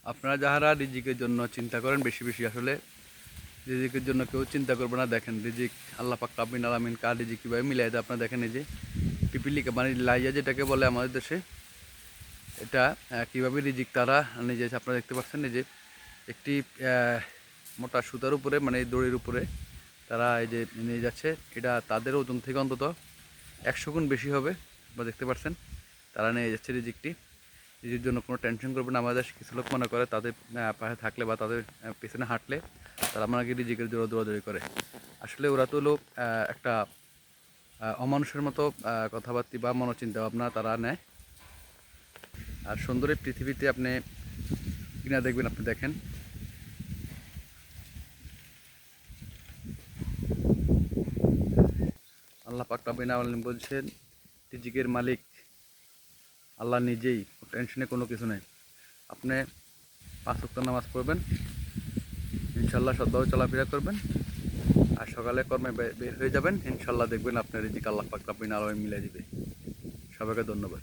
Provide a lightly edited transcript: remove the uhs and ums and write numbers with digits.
আপনারা যাহারা রিজিকের জন্য চিন্তা করেন বেশি বেশি, আসলে রিজিকের জন্য কেউ চিন্তা করবে না। দেখেন রিজিক আল্লাহ পাক রব্বুল আলামিন কার রিজিক কীভাবে মিলাই দেয়। আপনারা দেখেন এই যে পিপিলিকা মানে লাইয়া যেটাকে বলে আমাদের দেশে, এটা কীভাবে রিজিক তারা নিজে আপনারা দেখতে পাচ্ছেন। এই যে একটি মোটা সুতার উপরে মানে দড়ির উপরে তারা এই যে নিয়ে যাচ্ছে, এটা তাদের ওজন থেকে অন্তত 100 গুণ বেশি হবে। আপনারা দেখতে পাচ্ছেন তারা নিয়ে যাচ্ছে রিজিকটি। রিজিকের জন্য কোনো টেনশন করবেন না। আমাদের কিছু লোক মনে করে তাদের পাশে থাকলে বা তাদের পেছনে হাঁটলে তারা আপনাকে রিজিকের জন্য দৌড়াদৌড়ি করে। আসলে ওরা তো লোক একটা অমানুষের মতো কথাবার্তা বা মনোচিন্তা ভাবনা তারা নেয়। আর সুন্দর পৃথিবীতে আপনি কিনা দেখবেন, আপনি দেখেন আল্লাহ পাক রব্বুল আলামিন বলছেন রিজিকের মালিক আল্লাহ নিজেই, টেনশনে কোনো কিছু নেই। আপনি 5 ওয়াক্ত নামাজ পড়বেন, ইনশাল্লাহ সদ্ভাবে চলাফেরা করবেন, আর সকালে কর্মে বের হয়ে যাবেন, ইনশাল্লাহ দেখবেন আপনার রিজিক আল্লাহ পাক রব্বুল আলামিন মিলিয়ে দিবে। সবাইকে ধন্যবাদ।